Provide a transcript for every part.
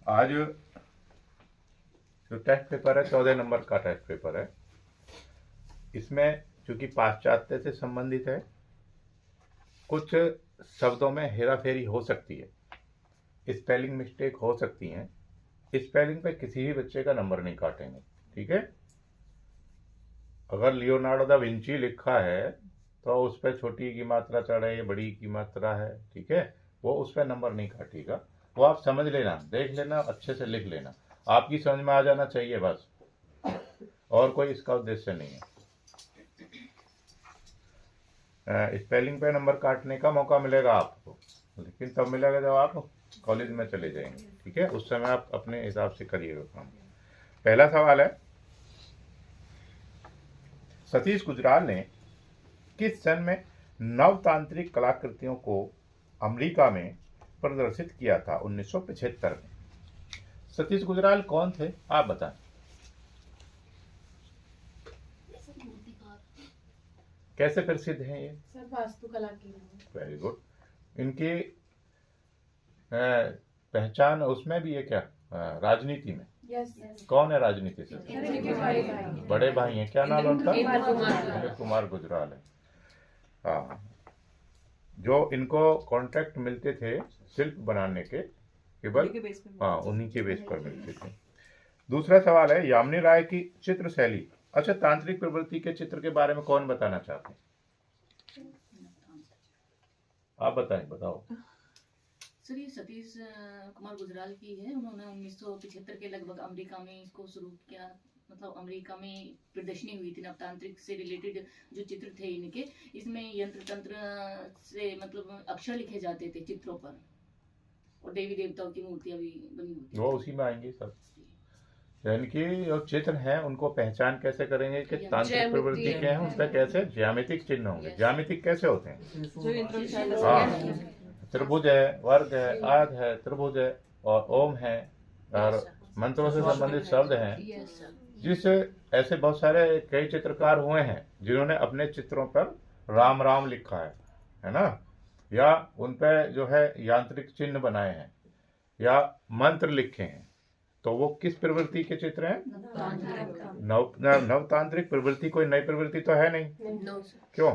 आज जो test paper है 14 नंबर का टेस्ट पेपर है। इसमें चूंकि पाश्चात्य से संबंधित है, कुछ शब्दों में हेराफेरी हो सकती है, स्पेलिंग मिस्टेक हो सकती है। स्पेलिंग पे किसी भी बच्चे का नंबर नहीं काटेंगे, ठीक है। अगर लियोनार्डो दा विंची लिखा है तो उस पर छोटी की मात्रा चढ़े, बड़ी की मात्रा है, ठीक है, वो उस पर नंबर नहीं काटेगा। वो आप समझ लेना, देख लेना, अच्छे से लिख लेना, आपकी समझ में आ जाना चाहिए बस, और कोई इसका उद्देश्य नहीं है। स्पेलिंग पे नंबर काटने का मौका मिलेगा आपको, लेकिन तब मिलेगा जब आप कॉलेज में चले जाएंगे, ठीक है। उस समय आप अपने हिसाब से करिएगा काम। पहला सवाल है, सतीश गुजराल ने किस सन में नवतांत्रिक कलाकृतियों को अमेरिका में प्रदर्शित किया था? 1975 में। सतीश गुजराल कौन थे, आप बताएं। कैसे प्रसिद्ध हैं ये? सर वास्तुकला की। Very good. इनकी पहचान उसमें भी है क्या, राजनीति में? यस। कौन है राजनीति से? बड़े भाई हैं, क्या नाम है उनका? इंद्र कुमार गुजराल है। हाँ, जो इनको कॉन्ट्रैक्ट मिलते थे शिल्प बनाने के, केवल हाँ उन्हीं के बेस पर मिलते थे। दूसरा सवाल है, यामिनी राय की चित्र शैली। अच्छा, तांत्रिक प्रवृत्ति के चित्र के बारे में कौन बताना चाहते हैं? आप बताएं, बताओ। सर ये सतीश कुमार गुजराल की है। उन्होंने 1975 के लगभग अमेरिका में इसको शुरू किया। मतलब अमेरिका में प्रदर्शनी हुई थी नवतांत्रिक से रिलेटेड जो चित्र थे इनके। इसमें यंत्र तंत्र से मतलब अक्षर लिखे जाते थे चित्रों पर, और देवी देवताओं की मूर्तियां भी बनी होती। वो उसी में आएंगे सब। यानी कि जो चित्र हैं उनको पहचान कैसे करेंगे कि तांत्रिक प्रवृत्ति के हैं, उस पर कैसे ज्यामितिक चिन्ह होंगे। ज्यामितिक कैसे होते हैं? हाँ, त्रिभुज है, वर्ग है, आयत है, त्रिभुज है, और ओम है, और मंत्रों से संबंधित शब्द हैं। जिस ऐसे बहुत सारे कई चित्रकार हुए हैं जिन्होंने अपने चित्रों पर राम राम लिखा है ना, या उन पर जो है यांत्रिक चिन्ह बनाए हैं या मंत्र लिखे हैं। तो वो किस प्रवृत्ति के चित्र हैं? नवतांत्रिक प्रवृत्ति। कोई नई प्रवृत्ति तो है नहीं। क्यों?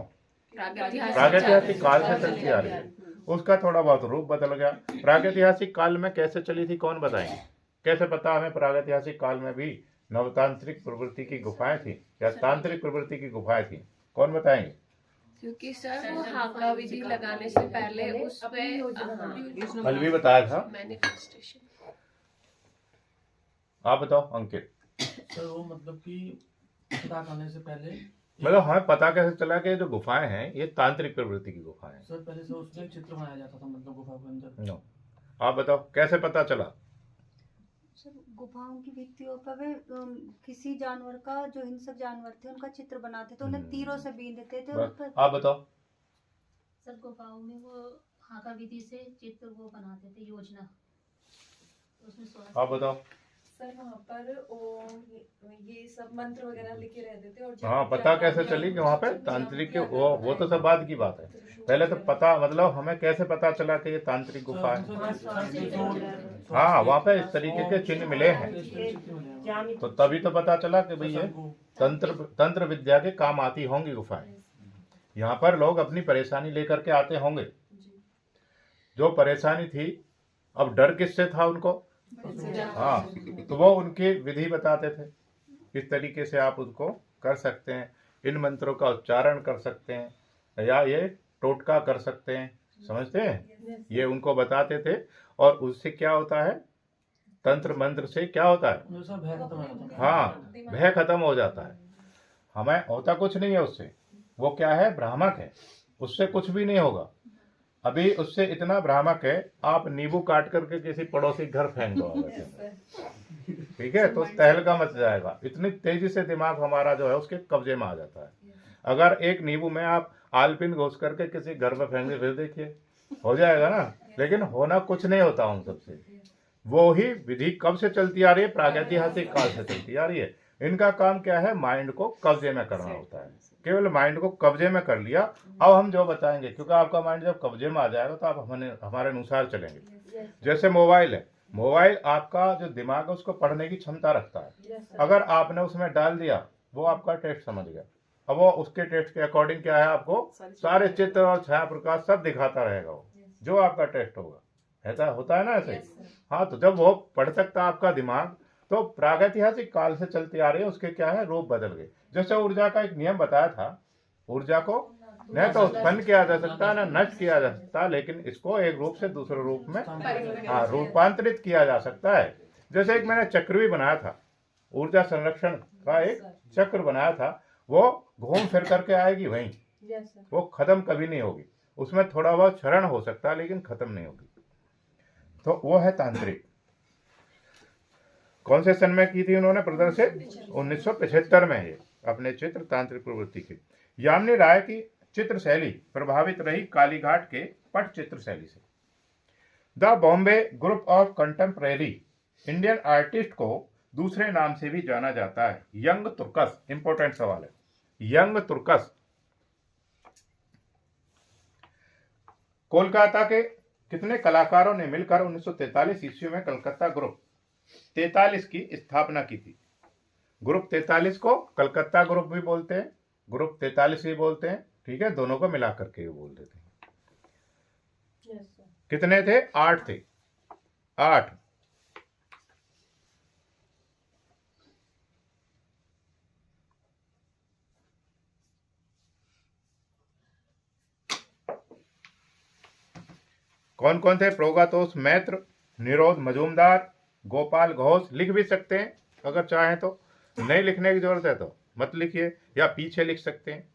प्रागैतिहासिक काल से चलती आ रही है। उसका थोड़ा बहुत रूप बदल गया। प्रागैतिहासिक काल में कैसे चली थी, कौन बताएंगे? कैसे पता हमें प्रागैतिहासिक काल में भी नवतांत्रिक प्रवृत्ति की गुफाएं थी या तांत्रिक प्रवृत्ति की गुफाएं थी? कौन बताएंगे? क्योंकि सर वो हाका विधि लगाने से पहले उस पे कल भी बताया था। मैनिफेस्टेशन। आप बताओ अंकित। सर वो मतलब कि पता करने से पहले, मतलब हमें पता कैसे चला कि जो गुफाएं हैं ये तांत्रिक प्रवृत्ति की गुफाएं हैं? सर पहले से उसमें चित्र बनाया जाता था, मतलब गुफा के अंदर। नो, आप बताओ कैसे पता चला? सर गुफाओं की भित्तियों पर वे किसी जानवर का, जो हिंसक जानवर थे उनका चित्र बनाते थे, उन्हें तीरों से बीन देते थे। बस, आप बताओ। सर गुफाओं में वो हाका विधि से चित्र वो बनाते थे, योजना। उसमें आप बताओ। सर वहाँ पर ये सब मंत्र वगैरह लिखे रहते थे। और हाँ, पता कैसे चली कि वहाँ पे तांत्रिक के वो तो सब बाद की बात है। पहले तो पता, मतलब हमें कैसे पता चला कि ये तांत्रिक गुफा है? हाँ, वहाँ पे इस तरीके के चिन्ह मिले हैं, तो तभी तो पता चला कि भाई ये तंत्र विद्या के काम आती होंगी गुफाएं। यहाँ पर लोग अपनी परेशानी लेकर के आते होंगे। जो परेशानी थी, अब डर किससे था उनको? हाँ, तो वो उनकी विधि बताते थे। इस तरीके से आप उसको कर सकते हैं, इन मंत्रों का उच्चारण कर सकते हैं, या ये टोटका कर सकते हैं, समझते हैं? ये उनको बताते थे। और उससे क्या होता है? तंत्र मंत्र से क्या होता है? भय खत्म हो जाता है। हाँ, भय खत्म हो जाता है। हमें होता कुछ नहीं है उससे। वो क्या है? भ्रामक है, उससे कुछ भी नहीं होगा। अभी उससे इतना भ्रामक है, आप नींबू काट करके किसी पड़ोसी घर फेंक दो, ठीक है, तो तहलका मच जाएगा। इतनी तेजी से दिमाग हमारा जो है उसके कब्जे में आ जाता है। अगर एक नींबू में आप आलपिन घोष करके किसी घर में फेंक दे, फिर देखिए हो जाएगा ना। लेकिन होना कुछ नहीं होता उन सबसे। वो ही विधि कब से चलती आ रही है? प्रागैतिहासिक काल से चलती आ रही है। इनका काम क्या है? माइंड को कब्जे में करना होता है। केवल माइंड को कब्जे में कर लिया। अब हम जो बताएंगे, क्योंकि आपका माइंड जब कब्जे में आ जाएगा तो आप हमारे अनुसार चलेंगे। जैसे मोबाइल है, मोबाइल आपका जो दिमाग है उसको पढ़ने की क्षमता रखता है। अगर आपने उसमें डाल दिया, वो आपका टेस्ट समझ गया, अब वो उसके टेस्ट के अकॉर्डिंग क्या है, आपको सारे चित्र और छाया प्रकाश सब दिखाता रहेगा, वो जो आपका टेस्ट होगा। ऐसा होता है ना ऐसे। हाँ, तो जब वो पढ़ सकता आपका दिमाग, तो प्रागैतिहासिक काल से चलती आ रही है, उसके क्या है, रूप बदल गए। जैसे ऊर्जा का एक नियम बताया था, ऊर्जा को न तो उत्पन्न किया जा सकता, न नष्ट किया जा सकता, लेकिन इसको एक रूप से दूसरे रूप में रूपांतरित किया जा सकता है। जैसे एक मैंने चक्र भी बनाया था, ऊर्जा संरक्षण का एक चक्र बनाया था, वो घूम फिर करके आएगी वहीं, वो खत्म कभी नहीं होगी। उसमें थोड़ा बहुत क्षरण हो सकता है, लेकिन खत्म नहीं होगी। तो वो है तांत्रिक। कौन से सन में की थी उन्होंने प्रदर्शित? 1975 में। ये अपने चित्र तांत्रिक प्रवृत्ति की। यामिनी राय की चित्र शैली प्रभावित रही कालीघाट के पट चित्र शैली से। The Bombay group of contemporary Indian artist को दूसरे नाम से भी जाना जाता है, यंग तुर्कस। इंपॉर्टेंट सवाल है, यंग तुर्कस। कोलकाता के कितने कलाकारों ने मिलकर 1943 ईस्वी में कलकत्ता ग्रुप 43 की स्थापना की थी? ग्रुप 43 को कलकत्ता ग्रुप भी बोलते हैं, ग्रुप 43 भी बोलते हैं, ठीक है, दोनों को मिला करके बोल देते हैं। कितने थे? 8 थे, 8। कौन कौन थे? प्रोगातोष मैत्र, निरोध मजूमदार, गोपाल घोष। लिख भी सकते हैं अगर चाहें तो, नहीं लिखने की जरूरत है तो मत लिखिए, या पीछे लिख सकते हैं,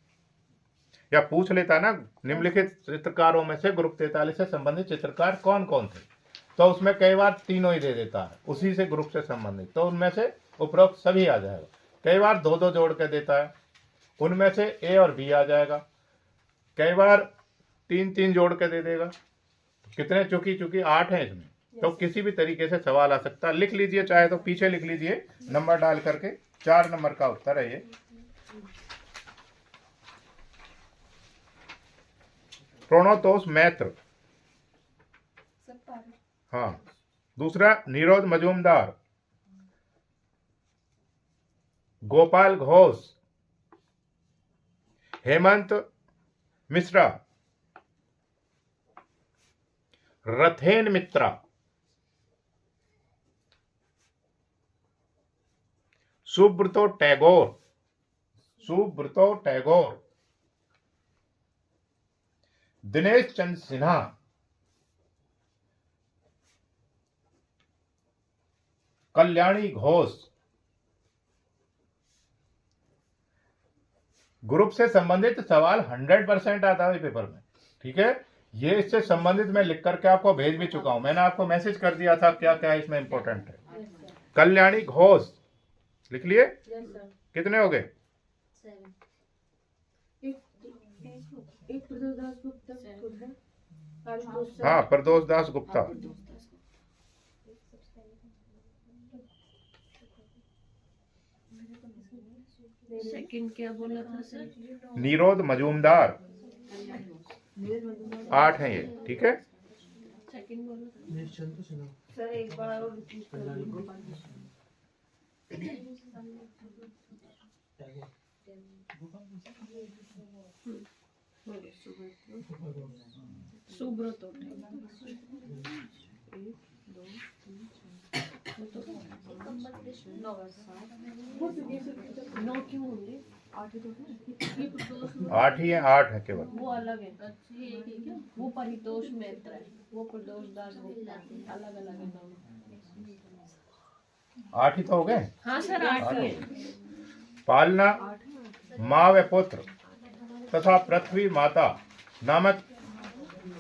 या पूछ लेता ना निम्नलिखित चित्रकारों में से ग्रुप 43 से संबंधित चित्रकार कौन कौन थे, तो उसमें कई बार तीनों ही दे देता है उसी से ग्रुप से संबंधित, तो उनमें से उपरोक्त सभी आ जाएगा। कई बार 2-2 जोड़ के देता है, उनमें से ए और बी आ जाएगा। कई बार 3-3 जोड़ के दे देगा। कितने? चूंकि 8 हैं इसमें, तो किसी भी तरीके से सवाल आ सकता है। लिख लीजिए, चाहे तो पीछे लिख लीजिए नंबर डाल करके। 4 नंबर का उत्तर है ये। प्रोणोतोष मैत्र, हाँ। दूसरा निरोध मजूमदार, गोपाल घोष, हेमंत मिश्रा, रथेन मित्रा, सुब्रतो टैगोर, दिनेश चंद्र सिन्हा, कल्याणी घोष। ग्रुप से संबंधित सवाल 100% आता है पेपर में, ठीक है। ये इससे संबंधित मैं लिख करके आपको भेज भी चुका हूं, मैंने आपको मैसेज कर दिया था क्या क्या इसमें इंपॉर्टेंट है। कल्याणी घोष लिख लिए? कितने हो गए? हाँ, प्रदोष दास गुप्ता। सेकंड क्या बोला था सर? निरोध मजूमदार। 8 हैं ये, ठीक है। सेकंड बोला था निश्चिंत सिन्हा। सर एक बार और रिपीट कर दीजिए। सुब्रतो। 9 क्यों होंगे? 8 ही है, 8 है केवल। वो अलग है, वो परितोष मैत्र है, वो प्रदोष दास गुप्ता, अलग अलग है दोनों। 8 ही तो हो गए। हाँ सर, 8 ही है। पालना माँ व पुत्र तथा पृथ्वी माता नामक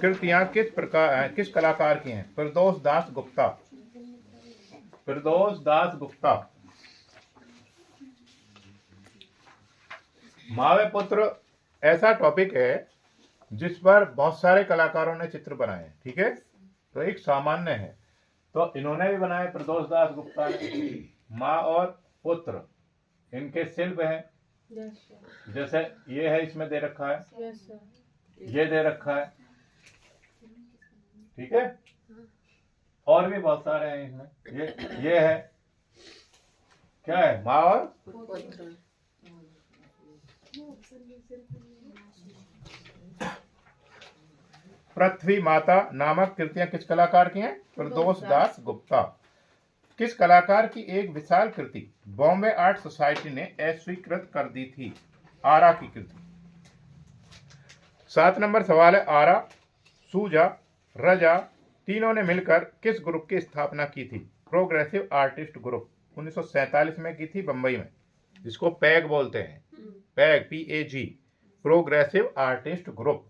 कृतियां किस कलाकार की हैं? प्रदोष दास गुप्ता। प्रदोष दास गुप्ता। माँ व पुत्र ऐसा टॉपिक है जिस पर बहुत सारे कलाकारों ने चित्र बनाए हैं, ठीक है। तो एक सामान्य है, तो इन्होंने भी बनाए, प्रदोष दास गुप्ता ने। माँ और पुत्र इनके शिल्प हैं, जैसे ये है, इसमें दे रखा है, ये दे रखा है, ठीक है। और भी बहुत सारे हैं इसमें। ये है, क्या है, माँ और पृथ्वी माता नामक कृतियां किस कलाकार की हैं? प्रदोष दास गुप्ता। किस कलाकार की एक विशाल कृति बॉम्बे आर्ट सोसाइटी ने अस्वीकृत कर दी थी? आरा की कृति। 7 नंबर सवाल है, आरा, सूजा, रजा तीनों ने मिलकर किस ग्रुप की स्थापना की थी? Progressive artist group. 1947 में की थी बंबई में, जिसको पैग बोलते हैं, peg, PAG, progressive artist group.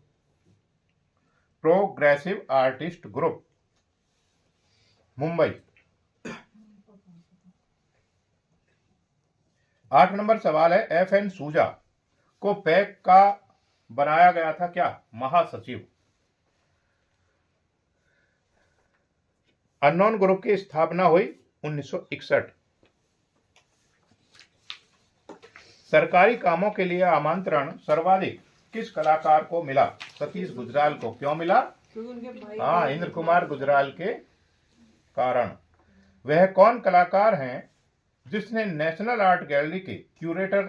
Progressive artist group, Mumbai. 8 number सवाल है, FN सूजा को पैग का बनाया गया था क्या? महासचिव। अननोन ग्रुप की स्थापना हुई 1961। सरकारी कामों के लिए आमंत्रण सर्वाधिक किस कलाकार को मिला? सतीश गुजराल को। क्यों मिला? हाँ, इंद्र कुमार गुजराल के कारण। वह कौन कलाकार हैं जिसने नेशनल आर्ट गैलरी के क्यूरेटर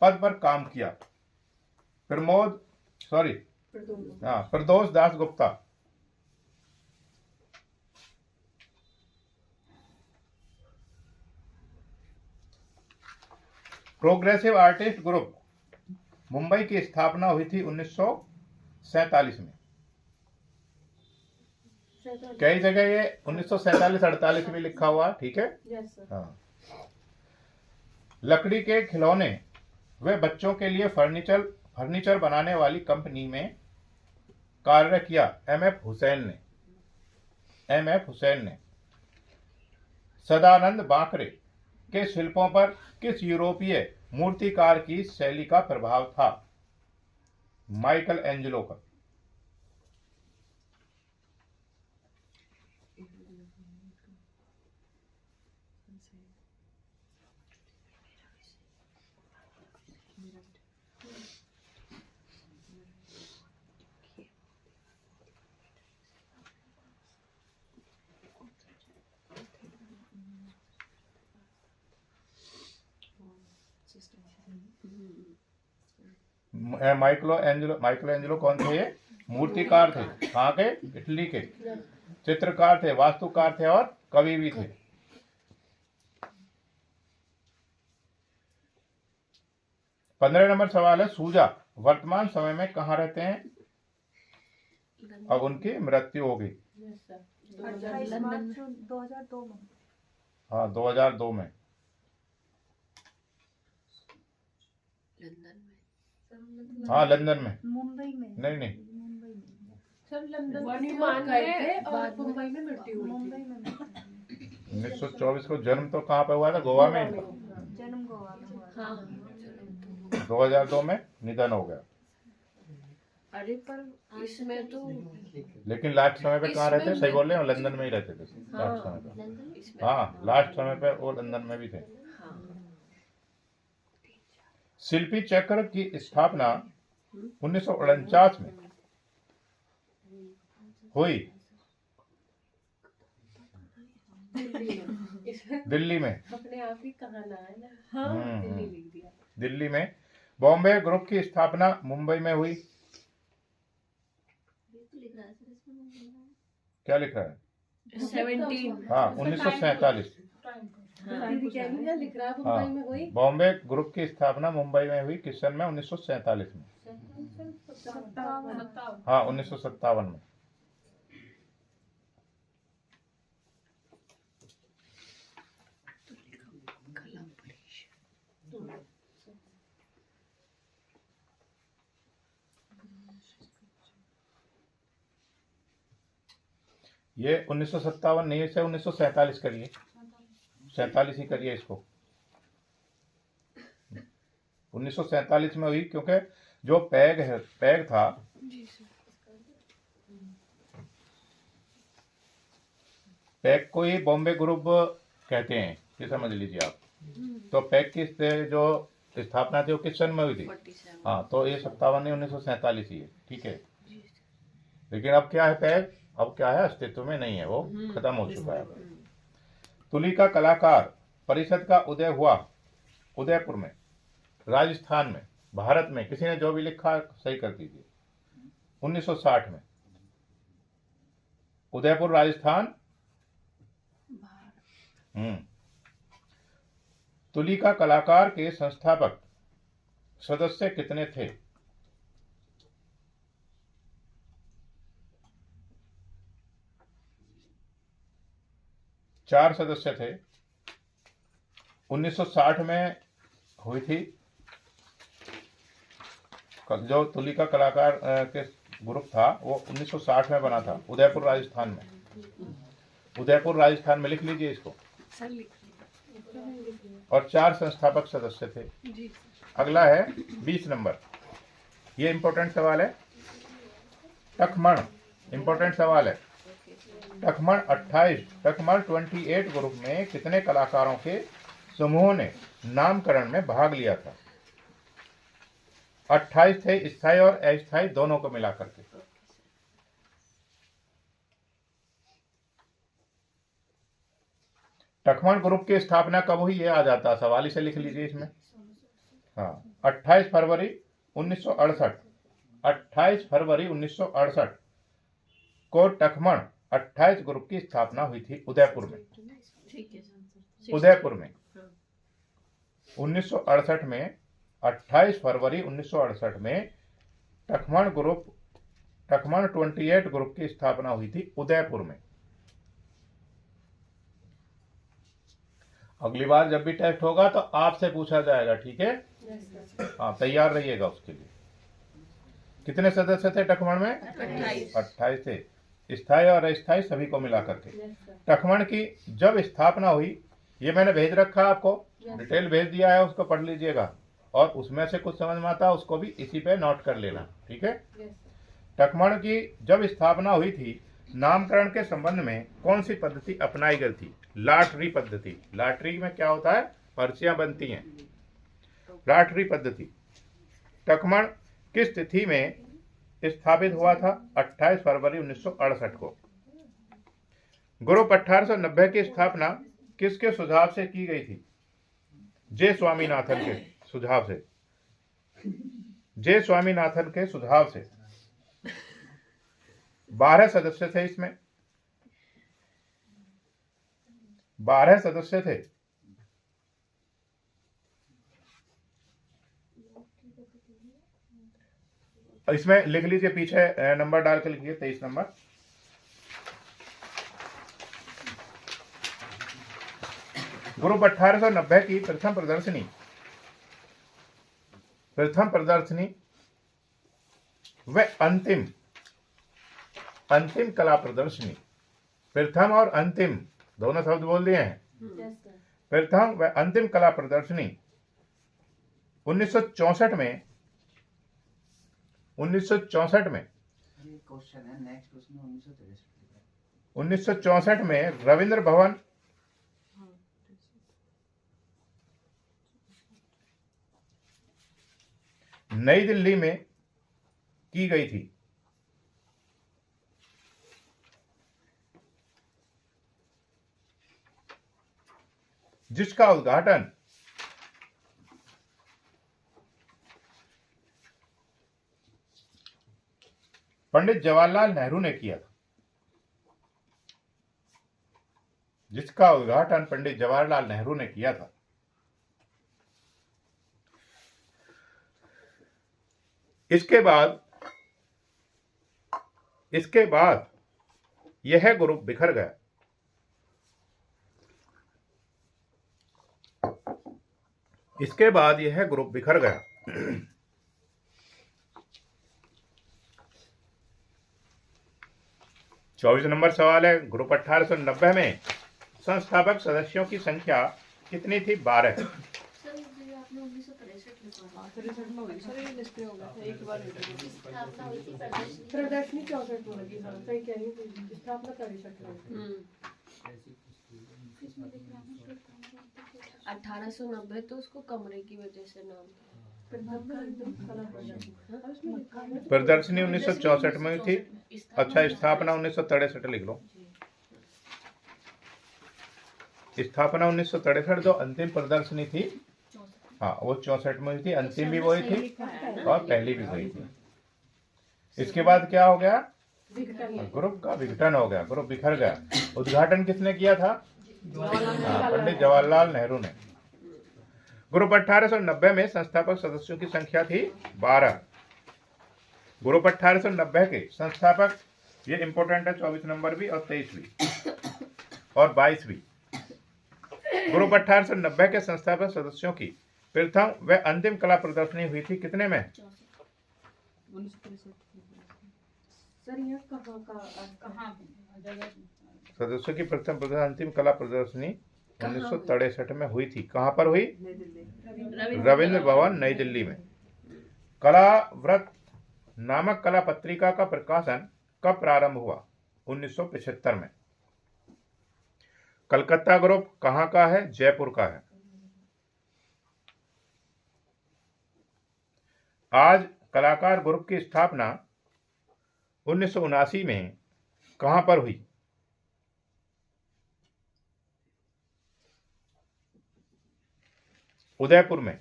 पद पर काम किया? Pradosh Das Gupta. Progressive artist group Mumbai की स्थापना हुई थी 1947 में। कई जगह ये 1947-48 में लिखा हुआ, ठीक है। हाँ। लकड़ी के खिलौने व बच्चों के लिए फर्नीचर बनाने वाली कंपनी में कार्य किया MF हुसैन ने। सदानंद बांकरे के शिल्पों पर किस यूरोपीय मूर्तिकार की शैली का प्रभाव था? माइकल एंजेलो का। माइकल एंजेलो कौन थे? ये मूर्तिकार थे। कहाँ के? इटली के। चित्रकार थे, वास्तुकार थे और कवि भी थे। पंद्रह नंबर सवाल है, सूजा वर्तमान समय में कहाँ रहते हैं? अब उनकी मृत्यु हो गई। 28 मार्च 2002 में। हाँ, 2002 में। हाँ, लंदन में। मुंबई में नहीं, मुंबई में सब लंदन वर्तमान गए थे और मुंबई में मृत्यु हुई मुंबई थी। में 1924 को जन्म तो कहाँ पे हुआ था? गोवा में। जन्म गोवा में हुआ। हाँ 2002 में निधन हो गया। अरे पर इसमें तो लेकिन लास्ट समय पे कहाँ रहते? सही बोल रहे हैं, लंदन में ही रहते थे लास्ट समय पे। हाँ, लास्ट समय पे वो लंदन में भी थे। शिल्पी चक्र की स्थापना 1949 में हुई दिल्ली में। अपने आप ही कहना है ना। हाँ, दिल्ली लिख दिया। दिल्ली में। बॉम्बे ग्रुप की स्थापना मुंबई में हुई। क्या लिख रहा है? 17। हाँ, 1947। लिख रहा है मुंबई में हुई। बॉम्बे ग्रुप की स्थापना मुंबई में हुई। किस सन में? 1947 में। हाँ, 1957 में। ये 1957 नहीं, से 1947 करिए, 47 ही करिए इसको। 1947 में हुई, क्योंकि जो पैग था पैग को ही बॉम्बे ग्रुप कहते हैं, ये समझ लीजिए आप। तो पैग की जो स्थापना थी वो किस सन में हुई थी? हाँ, तो ये 57 नहीं, 1947 ही है, ठीक है। लेकिन अब क्या है, पैग अब क्या है, अस्तित्व में नहीं है, वो खत्म हो चुका है। तुलिका कलाकार परिषद का उदय हुआ उदयपुर में, राजस्थान में, भारत में। किसी ने जो भी लिखा सही कर दीजिए। 1960 में उदयपुर राजस्थान। तुलिका कलाकार के संस्थापक सदस्य कितने थे? चार सदस्य थे। 1960 में हुई थी जो तुलिका कलाकार के ग्रुप था, वो 1960 में बना था उदयपुर राजस्थान में। उदयपुर राजस्थान में लिख लीजिए इसको। और 4 संस्थापक सदस्य थे। अगला है 20 नंबर। ये इंपॉर्टेंट सवाल है। टखमण, इंपॉर्टेंट सवाल है। टखमण 28 ग्रुप में कितने कलाकारों के समूहों ने नामकरण में भाग लिया था? 28 थे, स्थायी और अस्थायी दोनों को मिलाकर के। टखमण ग्रुप की स्थापना कब हुई, ये आ जाता, सवाल इसे लिख लीजिए इसमें। हाँ, 28 फरवरी 1968। 28 फरवरी 1968 को टखमण 28 ग्रुप की स्थापना हुई थी उदयपुर में। उदयपुर में 1968 में, 28 फरवरी 1968 में टखमण 28 ग्रुप की स्थापना हुई थी उदयपुर में। अगली बार जब भी टेस्ट होगा तो आपसे पूछा जाएगा, ठीक है? हाँ, तैयार रहिएगा उसके लिए। कितने सदस्य थे टखमण में? 28 थे, स्थायी और अस्थायी सभी को मिलाकर के। टखमण की जब स्थापना हुई, ये मैंने भेज रखा आपको, डिटेल भेज दिया है, उसको पढ़ लीजिएगा। और उसमें से कुछ समझ में आता है उसको भी इसी पे नोट कर लेना, ठीक है? टखमण की जब स्थापना हुई थी, नामकरण के संबंध में कौन सी पद्धति अपनाई गई थी? लाटरी पद्धति। लाटरी में क्या होता है, पर्चियां बनती हैं, लाटरी पद्धति। टखमण किस तिथि में स्थापित हुआ था? 28 फरवरी 1968 को। ग्रुप 1890 की स्थापना किसके सुझाव से की गई थी? जे स्वामीनाथन के सुझाव से। जे स्वामीनाथन के सुझाव से। 12 सदस्य थे इसमें, 12 सदस्य थे। इसमें लिख लीजिए, पीछे नंबर डाल के लिखिए, 23 नंबर। ग्रुप 1890 की प्रथम प्रदर्शनी व अंतिम कला प्रदर्शनी। प्रथम और अंतिम दोनों शब्द बोल दिए हैं। प्रथम व अंतिम कला प्रदर्शनी 1964 में 1964 में रविंद्र भवन नई दिल्ली में की गई थी। जिसका उद्घाटन पंडित जवाहरलाल नेहरू ने किया था। जिसका उद्घाटन पंडित जवाहरलाल नेहरू ने किया था। इसके बाद यह ग्रुप बिखर गया। इसके बाद यह ग्रुप बिखर गया। 24 नंबर सवाल है। ग्रुप 1890 में संस्थापक सदस्यों की संख्या कितनी थी? 12। सर ये आपने 1963 लिखा। 63 में हुई सर, ये निष्क्रिय हो गया था एक बार। स्थापना हुई थी प्रदर्शनी। प्रदर्शनी 64 में लगी। हाँ सही कह रही हूँ, स्थापना 63 में। 1890 तो उसको कमरे की वजह से नाम था। प्रदर्शनी 1964 में हुई थी। अच्छा, स्थापना 1963 लिख लो। स्थापना 1963, जो अंतिम प्रदर्शनी थी, हाँ, वो 64 में हुई थी। अंतिम भी वही थी और पहली भी वही थी। इसके बाद क्या हो गया? ग्रुप का विघटन हो गया, ग्रुप बिखर गया। उद्घाटन किसने किया था? पंडित जवाहरलाल नेहरू ने। ग्रुप 1890 में संस्थापक सदस्यों की संख्या थी 12। ग्रुप 1890 के संस्थापक, ये इंपॉर्टेंट है, 24 नंबर भी और 23वीं और 22वीं। ग्रुप 1890 के संस्थापक सदस्यों की प्रथम व अंतिम कला प्रदर्शनी हुई थी कितने में? सर ये कहाँ सदस्यों की प्रथम अंतिम कला प्रदर्शनी 1963 में हुई थी। कहाँ पर हुई? रविंद्र भवन, नई दिल्ली में। कलाव्रत नामक कला पत्रिका का प्रकाशन कब प्रारंभ हुआ? 1975 में। कलकत्ता ग्रुप कहाँ का है? जयपुर का है। आज कलाकार ग्रुप की स्थापना 1979 में कहां पर हुई? उदयपुर में।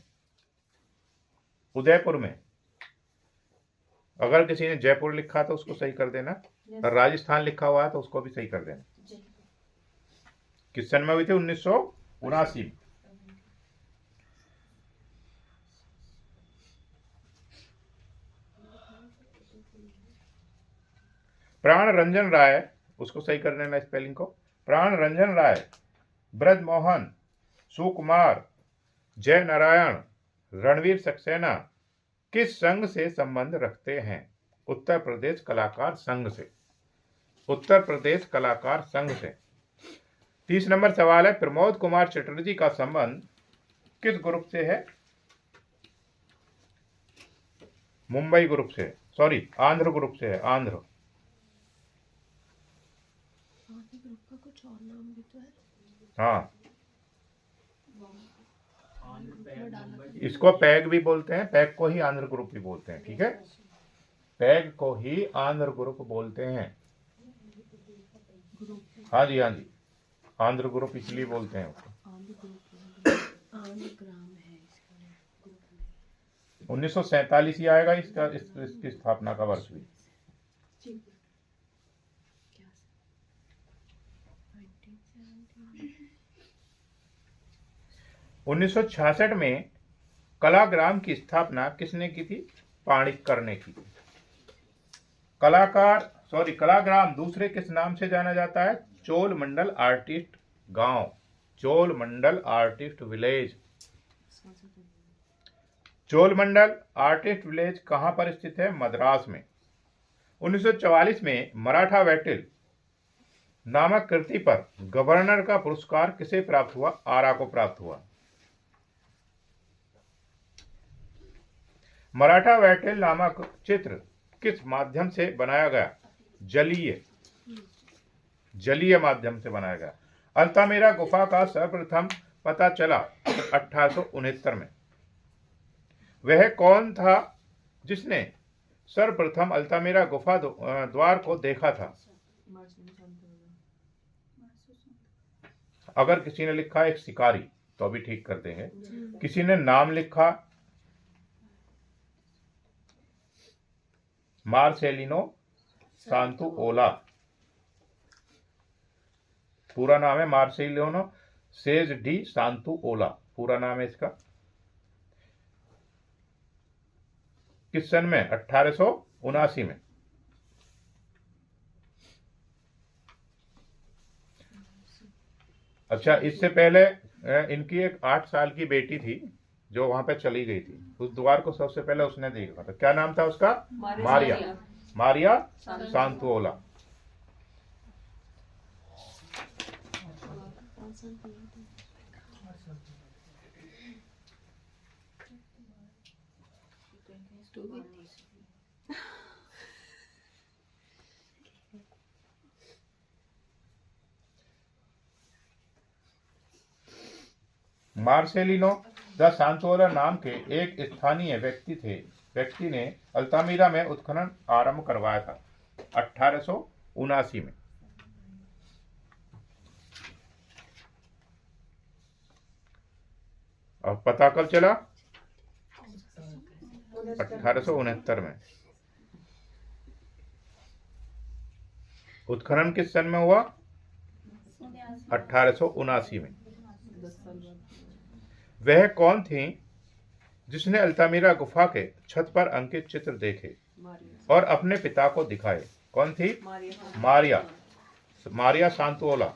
उदयपुर में। अगर किसी ने जयपुर लिखा तो उसको सही कर देना, और राजस्थान लिखा हुआ है तो उसको भी सही कर देना। किस सन में हुई थी? 1979 में। प्राण रंजन राय, उसको सही कर देना स्पेलिंग को। प्राण रंजन राय, ब्रजमोहन, सुकुमार, जय नारायण, रणवीर सक्सेना किस संघ से संबंध रखते हैं? उत्तर प्रदेश कलाकार संघ से। उत्तर प्रदेश कलाकार संघ से। 30 नंबर सवाल है, प्रमोद कुमार चटर्जी का संबंध किस ग्रुप से है? मुंबई ग्रुप से, सॉरी, आंध्र ग्रुप से है। आंध्र ग्रुप का कुछ और नाम भी तो है। हाँ, इसको पैग भी बोलते हैं, पैग को ही आंध्र ग्रुप भी बोलते हैं। ठीक है, पैग को ही आंध्र ग्रुप बोलते हैं। हाँ जी, हाँ जी, आंध्र ग्रुप इसलिए बोलते हैं उसको। 1947 ही आएगा इसका, इसकी स्थापना का वर्ष भी। उन्नीस 1966 में कलाग्राम की स्थापना किसने की थी? पाणिक्कर ने की थी। कलाग्राम दूसरे किस नाम से जाना जाता है? चोल मंडल आर्टिस्ट गांव, चोल मंडल आर्टिस्ट विलेज। चोल मंडल आर्टिस्ट विलेज कहां पर स्थित है? मद्रास में। 1944 में मराठा वैटिल नामक कृति पर गवर्नर का पुरस्कार किसे प्राप्त हुआ? आरा को प्राप्त हुआ। मराठा वैटिल नामक चित्र किस माध्यम से बनाया गया? जलीय माध्यम से बनाया गया। अल्तामिरा गुफा का सर्वप्रथम पता चला 1869 में। वह कौन था जिसने सर्वप्रथम अल्तामिरा गुफा द्वार को देखा था? अगर किसी ने लिखा एक शिकारी तो भी ठीक कर देंगे। किसी ने नाम लिखा मार्सेलिनो सांतुओला, पूरा नाम है मार्सेलिनो सेज डी सांतुओला, पूरा नाम है इसका। किस सन में? 1879 में। अच्छा, इससे पहले इनकी एक 8 साल की बेटी थी जो वहां पे चली गई थी। उस द्वार को सबसे पहले उसने देखा था। क्या नाम था उसका? मारिया सांतुओला। मार्सेलिनो द सांतोला नाम के एक स्थानीय व्यक्ति ने अल्तामीरा में उत्खनन आरंभ करवाया था 1879 में। और पता कब चला? 1869 में। उत्खनन किस सन में हुआ? 1879 में। वह कौन थी जिसने अल्तामीरा गुफा के छत पर अंकित चित्र देखे और अपने पिता को दिखाए? कौन थी? मारिया सांतोला।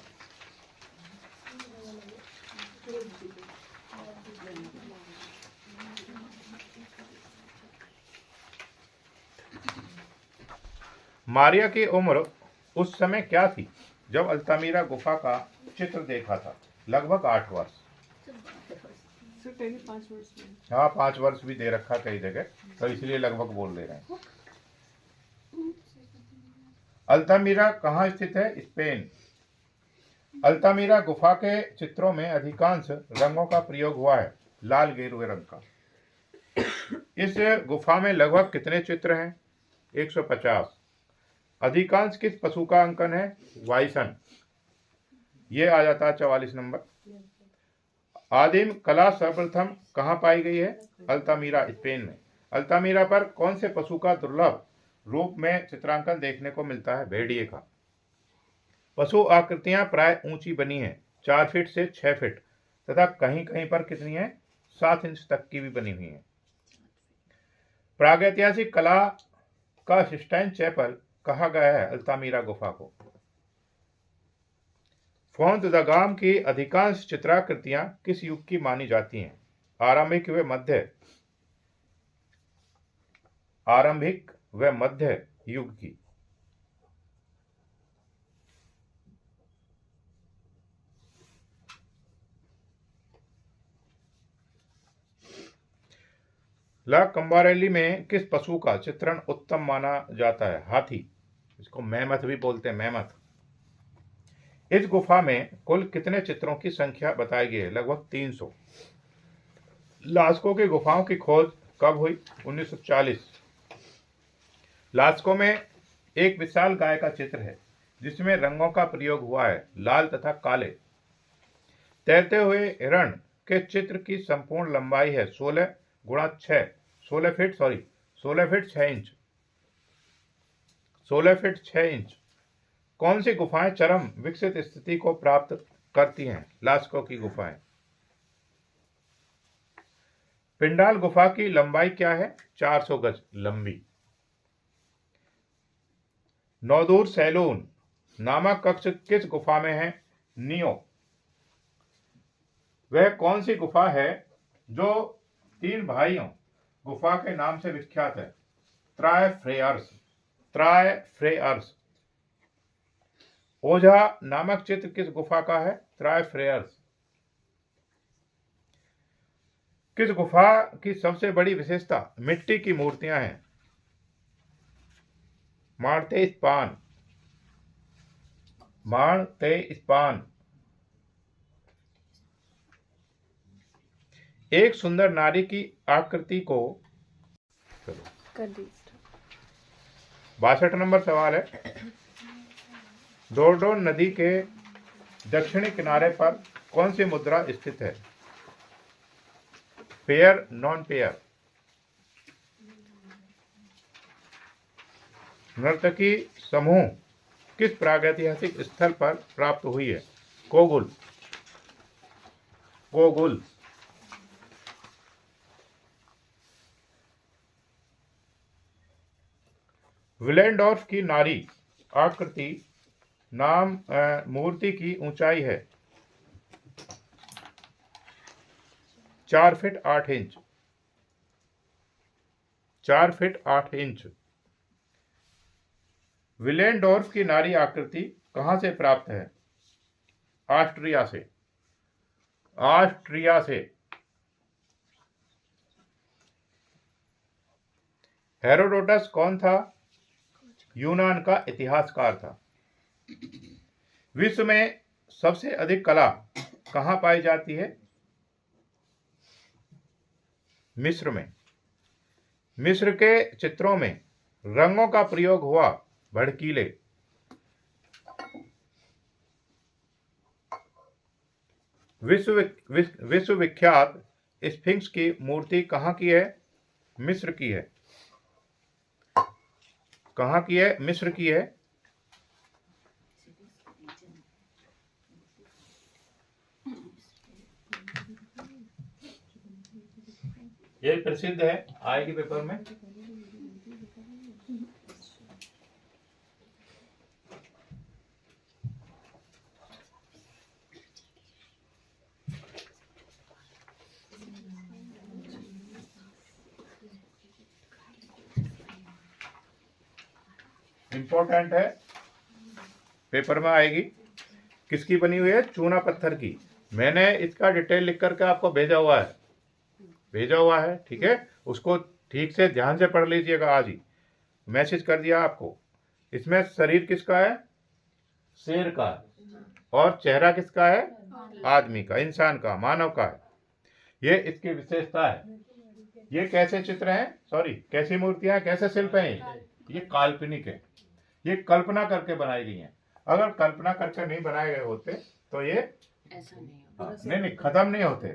मारिया की उम्र उस समय क्या थी जब अल्तामीरा गुफा का चित्र देखा था? लगभग 8 वर्ष। हाँ, 5 वर्ष भी दे रखा कई जगह, तो इसलिए लगभग बोल दे रहे हैं। अल्तामीरा कहाँ स्थित है? स्पेन। अल्तामीरा गुफा के चित्रों में अधिकांश रंगों का प्रयोग हुआ है, लाल गेरुए रंग का। इस गुफा में लगभग कितने चित्र हैं? 150। अधिकांश किस पशु का अंकन है? वाइसन। ये आ जाता है 44 नंबर। आदिम कला सर्वप्रथम कहाँ पाई गई है? अल्तामीरा, स्पेन में। अल्तामीरा पर कौन से पशु का दुर्लभ रूप में चित्रांकन देखने को मिलता है? भेड़िए का। पशु आकृतियां प्राय ऊंची बनी हैं, 4 फीट से 6 फीट, तथा कहीं कहीं पर कितनी है? 7 इंच तक की भी बनी हुई है। प्रागैतिहासिक कला का सिस्टाइन चैपल कहा गया है अल्तामीरा गुफा को। फोंत द गाम की अधिकांश चित्राकृतियां किस युग की मानी जाती हैं? आरंभिक व मध्य युग की। ला कंबारेली में किस पशु का चित्रण उत्तम माना जाता है? हाथी। इसको मैमथ भी बोलते हैं, मैमथ। इस गुफा में कुल कितने चित्रों की संख्या बताई गई है? लगभग 300। लास्को की गुफाओं की खोज कब हुई? 1940। लास्को में एक विशाल गाय का चित्र है जिसमें रंगों का प्रयोग हुआ है, लाल तथा काले। तैरते हुए हिरण के चित्र की संपूर्ण लंबाई है 16 फीट 6 इंच। कौन सी गुफाएं चरम विकसित स्थिति को प्राप्त करती हैं? लास्को की गुफाएं। पिंडाल गुफा की लंबाई क्या है? 400 गज लंबी। नौदूर सैलून नामक कक्ष किस गुफा में है? नियो। वह कौन सी गुफा है जो 3 भाइयों गुफा के नाम से विख्यात है? त्राय फ्रेयर्स। ओझा नामक चित्र किस गुफा का है? त्राय फ्रेयर्स। किस गुफा की सबसे बड़ी विशेषता मिट्टी की मूर्तियां हैं? माणते स्पान। एक सुंदर नारी की आकृति को 62 नंबर सवाल है। डोरडोन नदी के दक्षिणी किनारे पर कौन सी मुद्रा स्थित है? Pair, non pair. नर्तकी समूह किस प्रागैतिहासिक स्थल पर प्राप्त हुई है? कोगुल। विलेंडोर्फ की नारी आकृति नाम मूर्ति की ऊंचाई है 4 feet 8 inch. 4 feet 8 inch. Willendorf की नारी आकृति कहां से प्राप्त है? ऑस्ट्रिया से। हेरोडोटस कौन था? यूनान का इतिहासकार था। विश्व में सबसे अधिक कला कहां पाई जाती है? मिस्र में। मिस्र के चित्रों में रंगों का प्रयोग हुआ भड़कीले। विश्वविख्यात स्फिंक्स की मूर्ति कहाँ की है? मिस्र की है। कहाँ की है? मिस्र की है। ये प्रसिद्ध है, आएगी पेपर में। इंपॉर्टेंट है, पेपर में आएगी। किसकी बनी हुई है? चूना पत्थर की। मैंने इसका डिटेल लिख करके आपको भेजा हुआ है, ठीक है। उसको ठीक से ध्यान से पढ़ लीजिएगा। आज ही मैसेज कर दिया आपको। इसमें शरीर किसका है? शेर का है। और चेहरा किसका है? आदमी का, इंसान का, मानव का है। ये इसकी विशेषता है। ये कैसे चित्र हैं, कैसी मूर्तियां, कैसे शिल्प हैं? ये काल्पनिक है, ये कल्पना करके बनाई गई हैं। अगर कल्पना करके नहीं बनाए गए होते तो ये ऐसा नहीं नहीं खत्म नहीं होते।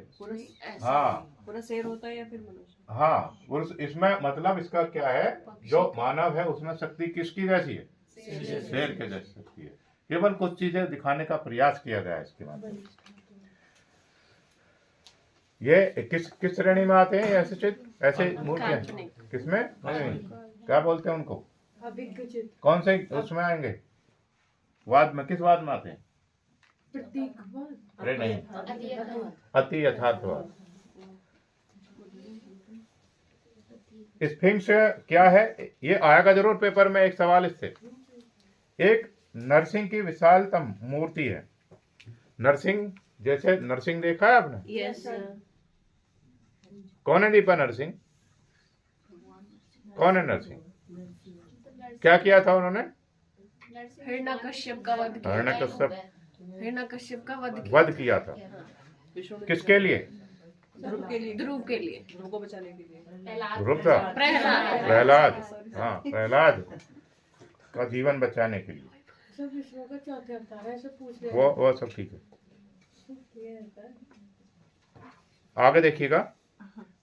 हाँ, पूरा शेर होता है या फिर मनुष्य? हाँ, इसमें मतलब इसका क्या है, जो मानव है उसमें शक्ति किसकी जैसी है? शेर के जैसी शक्ति है। केवल कुछ चीजें दिखाने का प्रयास किया गया है इसके माध्यम से। ये किस श्रेणी में आते हैं ऐसे चित्र, ऐसे मूर्तियां? किसमें? क्या बोलते हैं उनको? कौन से उसमें आएंगे? वाद में? किस वाद में आते हैं? अरे नहीं, अति यथार्थवाद। स्फिंक्स क्या है? ये आएगा जरूर पेपर में एक सवाल इससे। एक नरसिंह की विशालतम मूर्ति है। नरसिंह, जैसे नरसिंह देखा है आपने? यस। कौन है दीपा नरसिंह? कौन है नरसिंह? क्या किया था उन्होंने? हिरण्यकश्यप का वध किया। हिरण्यकश्यप का वध किया था। किसके लिए? ध्रुव के लिए। ध्रुव को बचाने के लिए। ध्रुव था? प्रहलाद। हाँ, प्रहलाद का जीवन बचाने के लिए। वो सब ठीक है। आगे देखिएगा।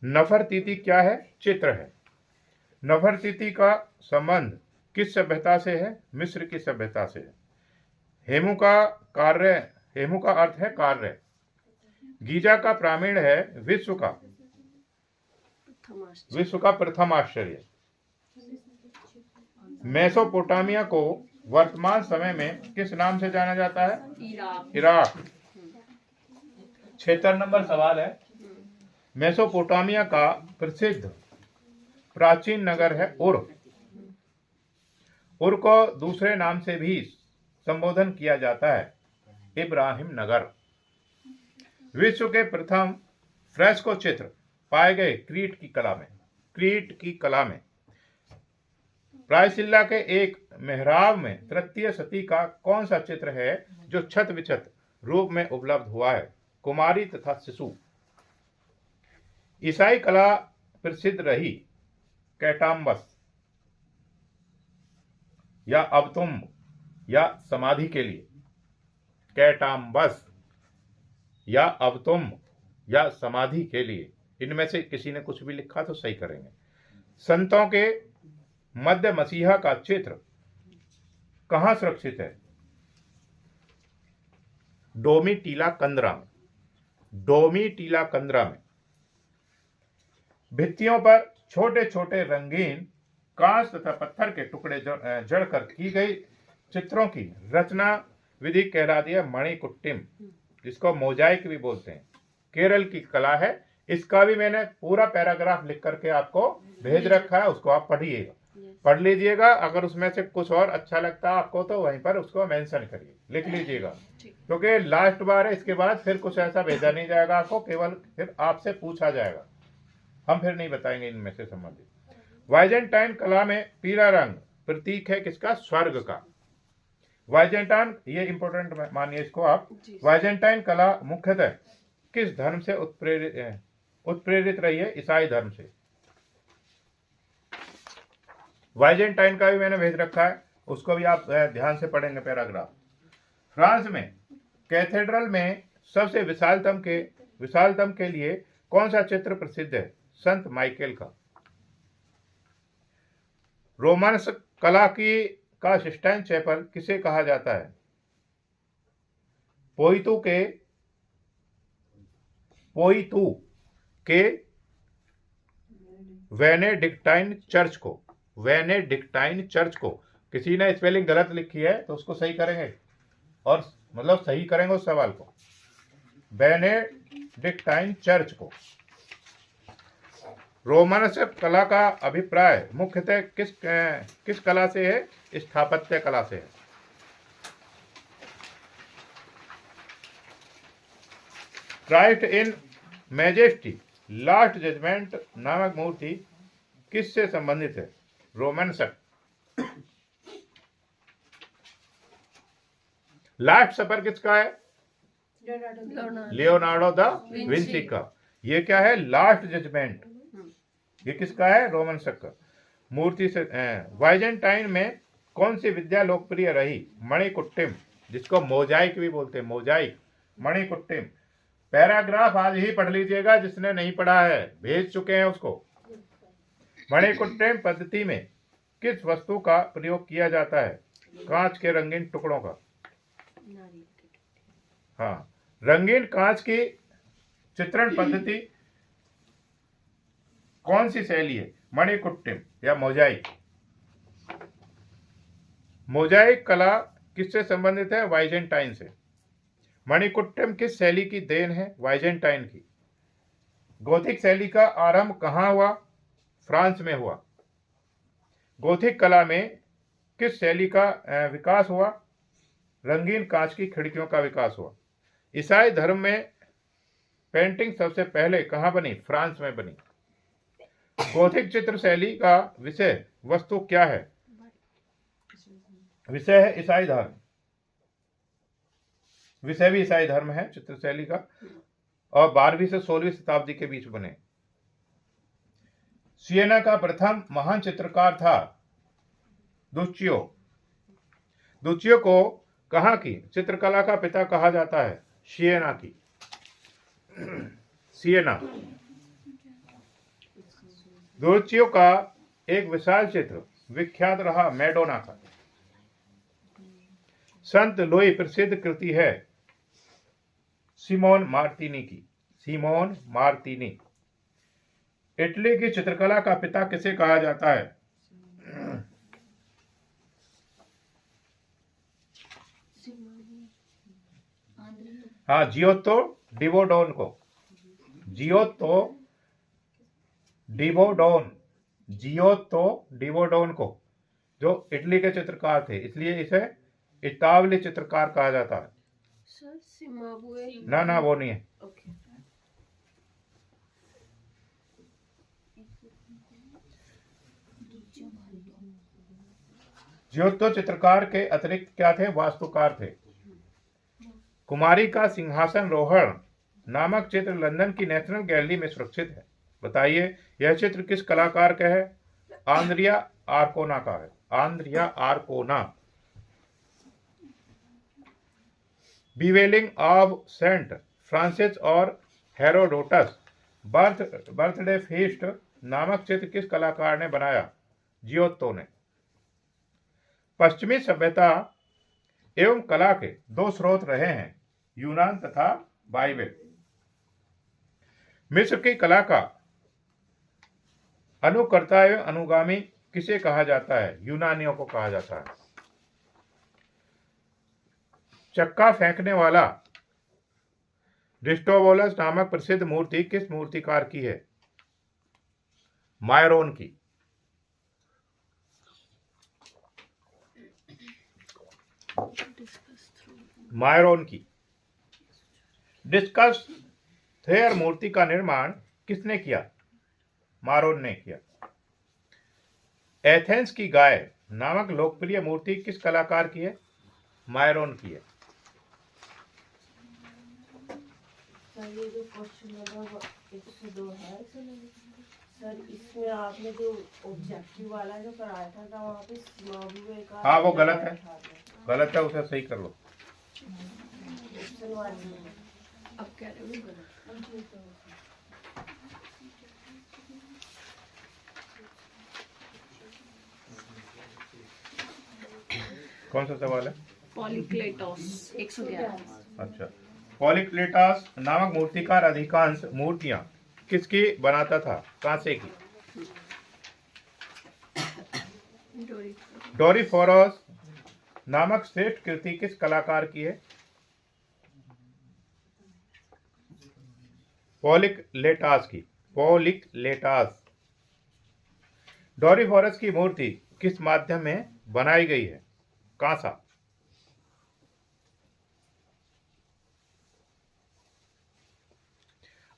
नफरतीति क्या है? चित्र है। नफरतीति का संबंध किस सभ्यता से है? मिस्र की सभ्यता से है। हेमू का अर्थ है कार्य। गीजा का प्रामीण है विश्व का प्रथम आश्चर्य। मेसोपोटामिया को वर्तमान समय में किस नाम से जाना जाता है? इराक। 76 नंबर सवाल है। मेसोपोटामिया का प्रसिद्ध प्राचीन नगर है उर। उर को दूसरे नाम से भी संबोधन किया जाता है, इब्राहिम नगर। विश्व के प्रथम फ्रेस्को चित्र पाए गए क्रीट की कला में। प्रायशिला के एक मेहराब में तृतीय शती का कौन सा चित्र है जो छत विछत रूप में उपलब्ध हुआ है? कुमारी तथा शिशु। ईसाई कला प्रसिद्ध रही कैटाम्बस या अवतुम्ब या समाधि के लिए। कैटाम्बस या अवतुम्ब या समाधि के लिए। इनमें से किसी ने कुछ भी लिखा तो सही करेंगे। संतों के मध्य मसीहा का चित्र कहां सुरक्षित है? डोमिटिला कंदरा में। भित्तियों पर छोटे छोटे रंगीन कांच तथा पत्थर के टुकड़े जड़कर की गई चित्रों की रचना विधि कहलाती है मणिकुट्टिम, जिसको मोजाइक भी बोलते हैं। केरल की कला है। इसका भी मैंने पूरा पैराग्राफ लिख करके आपको भेज रखा है, उसको आप पढ़ लीजिएगा। अगर उसमें से कुछ और अच्छा लगता है आपको तो वहीं पर उसको मेंशन करिए, लिख लीजिएगा, क्योंकि लास्ट बार है। इसके बाद फिर कुछ ऐसा भेजा नहीं जाएगा आपको, केवल फिर आपसे पूछा जाएगा, हम फिर नहीं बताएंगे इनमें से संबंधित। वाइजेंटाइन कला में पीला रंग प्रतीक है किसका? स्वर्ग का। वाइजेंटाइन, ये इंपॉर्टेंट मानिए इसको आप। वाइजेंटाइन कला मुख्यतः किस धर्म से उत्प्रेरित रही है ईसाई धर्म से। वाइजेंटाइन का भी मैंने भेज रखा है, उसको भी आप ध्यान से पढ़ेंगे पैराग्राफ। फ्रांस में कैथेड्रल में सबसे विशालतम के लिए कौन सा चित्र प्रसिद्ध है? संत माइकल का। रोमांस कला का सिस्टाइन चैपल किसे कहा जाता है? पोइतु के वेनेडिक्टाइन चर्च को। किसी ने स्पेलिंग गलत लिखी है तो उसको सही करेंगे, और मतलब सही करेंगे उस सवाल को। बेनेडिक्टाइन चर्च को। रोमांस कला का अभिप्राय मुख्यतः किस कला से है? स्थापत्य कला से है। Christ in majesty last judgement नामक मूर्ति किससे संबंधित है? रोमांसक। लास्ट सफर किसका है? लियोनार्डो दा विंची का। ये क्या है? Last judgement. ये किसका है? रोमांसक का। मूर्ति से वाइजेंटाइन में कौन सी विद्या लोकप्रिय रही? मणिकुट्टिम, जिसको मोजाइक भी बोलते हैं। मोजाइक, मणिकुट्टिम। पैराग्राफ आज ही पढ़ लीजिएगा, जिसने नहीं पढ़ा है भेज चुके हैं उसको। मणिकुट्टिम पद्धति में किस वस्तु का प्रयोग किया जाता है? कांच के रंगीन टुकड़ों का। हाँ, रंगीन कांच की चित्रण पद्धति कौन सी शैली है? मणिकुट्टिम या मोजाइक। मोजाइक कला किससे संबंधित है? वाइजेंटाइन से। मणिकुट्टिम किस शैली की देन है? वाइजेंटाइन की। गोथिक शैली का आरंभ कहाँ हुआ? फ्रांस में हुआ। गोथिक कला में किस शैली का विकास हुआ? रंगीन कांच की खिड़कियों का विकास हुआ। ईसाई धर्म में पेंटिंग सबसे पहले कहाँ बनी? फ्रांस में बनी। गोथिक चित्र शैली का विषय वस्तु क्या है? विषय है ईसाई धर्म। विषय भी ईसाई धर्म है चित्र शैली का, और 12वीं से 16वीं शताब्दी के बीच बने। सियना का प्रथम महान चित्रकार था दुच्चियो। दुच्चियो को कहाँ की चित्रकला का पिता कहा जाता है? सियना की। सियना। दुच्चियो का एक विशाल चित्र विख्यात रहा मैडोना का। संत लुई प्रसिद्ध कृति है सिमोन मार्तिनी की। सिमोन मार्तिनी। इटली की चित्रकला का पिता किसे कहा जाता है? हाँ, जियोत्तो डिवोडोन को। जियोत्तो डिवोडोन को, जो इटली के चित्रकार थे, इसलिए इसे इतावली चित्रकार कहा जाता है। सर सिम्बाब्वे। ना वो नहीं है। ओके। जियोत्तो चित्रकार के अतिरिक्त क्या थे? वास्तुकार थे। कुमारी का सिंहासन रोहण नामक चित्र लंदन की नेशनल गैलरी में सुरक्षित है। बताइए यह चित्र किस कलाकार का है? आंद्रिया आर्कोना का है। आंद्रिया आर्कोना। बीवेलिंग ऑफ सेंट फ्रांसिस और हेरोडोटस बर्थडे फीस्ट नामक चित्र किस कलाकार ने बनाया? जियोत्तो ने। पश्चिमी सभ्यता एवं कला के दो स्रोत रहे हैं, यूनान तथा बाइबल। मिस्र की कला का अनुकर्ता एवं अनुगामी किसे कहा जाता है? यूनानियों को कहा जाता है। चक्का फेंकने वाला डिस्टोबोलस नामक प्रसिद्ध मूर्ति किस मूर्तिकार की है? मायरोन की। मायरोन की। डिस्कस थेयर मूर्ति का निर्माण किसने किया? मायरोन ने किया। एथेंस की गाय नामक लोकप्रिय मूर्ति किस कलाकार की है? मायरोन की है। सर ये जो क्वेश्चन नंबर 102 है सर, इसमें आपने जो ऑब्जेक्टिव वाला जो कराया था वहाँ पे सीमा विवेका, हाँ वो गलत है, गलत है, उसे सही कर लो। ऑप्शन 1 में अब कह रहे हो गलत। कौन सा सवाल है? पॉलीक्लेटोस 111। अच्छा, पॉलीक्लेटस नामक मूर्तिकार अधिकांश मूर्तियां किसकी बनाता था? कांसे की। डोरीफोरस नामक श्रेष्ठ कृति किस कलाकार की है? पॉलीक्लेटस की। पॉलीक्लेटस। डोरीफोरस की मूर्ति किस माध्यम में बनाई गई है? कांसा।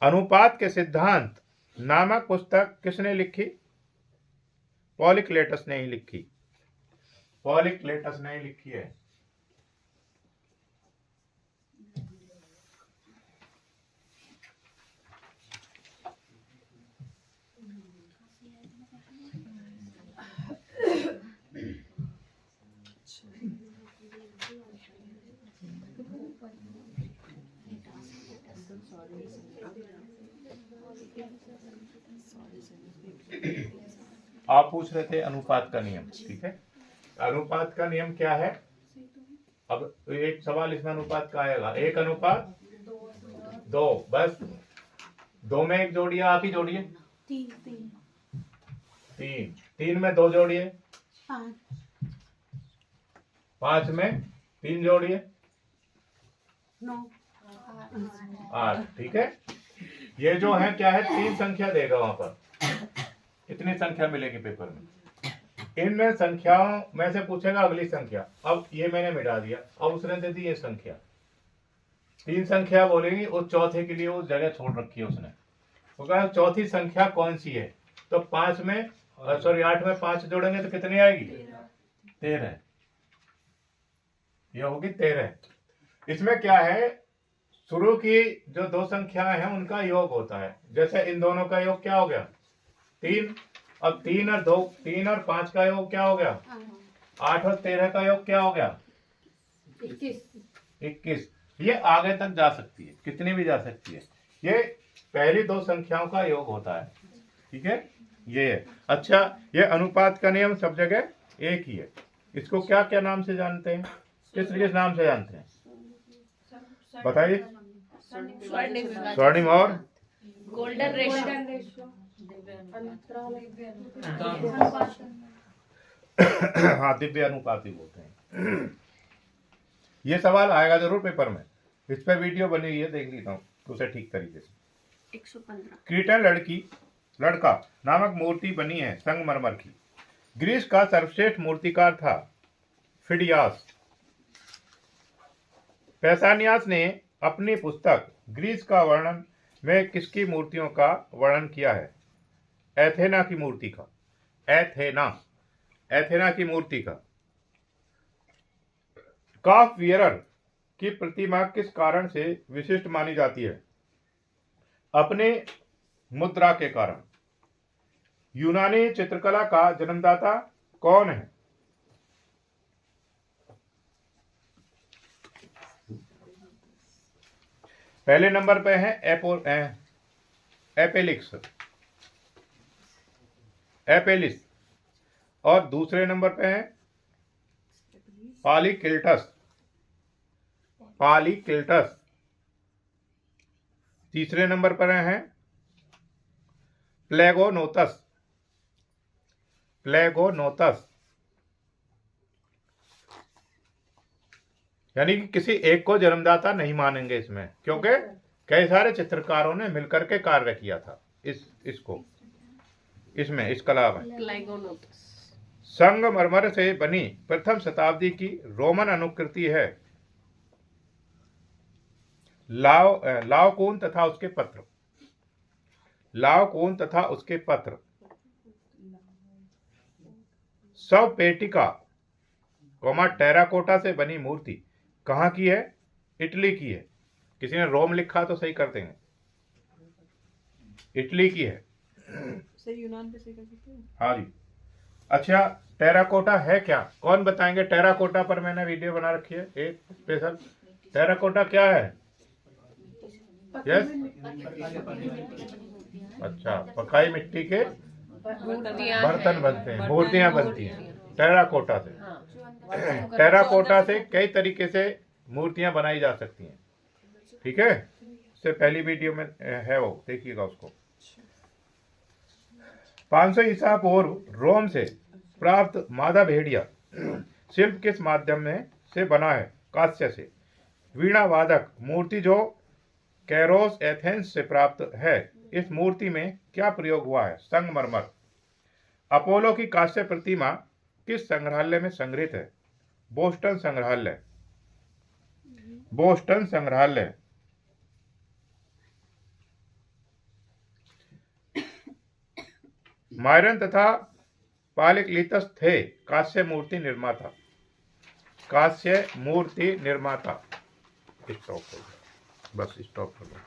अनुपात के सिद्धांत नामक पुस्तक किसने लिखी? पॉलीक्लेटस ने ही लिखी। पॉलीक्लेटस ने ही लिखी है। आप पूछ रहे थे अनुपात का नियम, ठीक है। अनुपात का नियम क्या है? अब एक सवाल इसमें अनुपात का आएगा, 1:2, बस 2 में 1 जोड़िए, आप ही जोड़िए। 3 में 2 जोड़िए, 5 में 3 जोड़िए, 8, ठीक है। ये जो है क्या है, 3 संख्या देगा वहां पर। कितनी संख्या मिलेगी पेपर में? इनमें संख्याओं में से पूछेगा अगली संख्या। अब ये मैंने मिटा दिया, अब उसने दे दी ये संख्या। 3 संख्या बोलेगी, उस चौथे के लिए उस जगह छोड़ रखी है उसने। वो कहा चौथी संख्या कौन सी है? तो 8 में 5 जोड़ेंगे तो कितनी आएगी? 13। ये होगी 13। इसमें क्या है, शुरू की जो 2 संख्याएं हैं उनका योग होता है। जैसे इन दोनों का योग क्या हो गया? 3। अब 3 और 5 का योग क्या हो गया? 8 और 13 का योग क्या हो गया? 21। ये आगे तक जा सकती है, कितनी भी जा सकती है। ये पहली 2 संख्याओं का योग होता है, ठीक है। ये है। अच्छा, ये अनुपात का नियम सब जगह एक ही है। इसको क्या क्या नाम से जानते हैं? किस नाम से जानते हैं बताइए? स्वर्णिम और गोल्डन रेशो। हाँ, दिव्य अनुपात भी बोलते हैं। ये सवाल आएगा जरूर पेपर में। इस पर वीडियो बनी हुई है, देख लीजिए उसे ठीक तरीके से। 115। क्रीटन लड़का नामक मूर्ति बनी है संगमरमर की। ग्रीस का सर्वश्रेष्ठ मूर्तिकार था फिडियास। पैसानियास ने अपनी पुस्तक ग्रीस का वर्णन में किसकी मूर्तियों का वर्णन किया है? एथेना की मूर्ति का। एथेना की मूर्ति का। काफ वियरर की प्रतिमा किस कारण से विशिष्ट मानी जाती है? अपने मुद्रा के कारण। यूनानी चित्रकला का जन्मदाता कौन है? पहले नंबर पे है एपेलिस और दूसरे नंबर पे है पॉलीक्लेटस। तीसरे नंबर पर है प्लेगोनोतस। यानी कि किसी एक को जन्मदाता नहीं मानेंगे इसमें, क्योंकि कई सारे चित्रकारों ने मिलकर के कार्य किया था इस कला में। संगमरमर से बनी प्रथम शताब्दी की रोमन अनुकृति है लाओकून तथा उसके पत्र। शवपेटिका टेराकोटा से बनी मूर्ति कहाँ की है? इटली की है। किसी ने रोम लिखा तो सही कर देंगे। इटली की है। सर यूनान पे से कर सकते हैं। हाँ जी। अच्छा, टेराकोटा है क्या? कौन बताएंगे? टेराकोटा पर मैंने वीडियो बना रखी है एक स्पेशल। टेराकोटा क्या है? यस, अच्छा, पकाई मिट्टी के बर्तन बनते हैं, मूर्तियां बनती हैं टेराकोटा से। टेराकोटा से कई तरीके से मूर्तियां बनाई जा सकती हैं, ठीक है। इससे पहली वीडियो में है वो, देखिएगा उसको। 500 ईसा पूर्व रोम से प्राप्त मादा भेड़िया शिल्प किस माध्यम में से बना है? कांस्य से। वीणा वादक मूर्ति जो कैरोस एथेंस से प्राप्त है, इस मूर्ति में क्या प्रयोग हुआ है? संगमरमर। अपोलो की कांस्य प्रतिमा किस संग्रहालय में संग्रहित है? बोस्टन संग्रहालय। बोस्टन संग्रहालय। मायरन तथा पालिक्लितस थे कांस्य मूर्ति निर्माता। कांस्य मूर्ति निर्माता। स्टॉप हो गया, बस स्टॉप हो गया।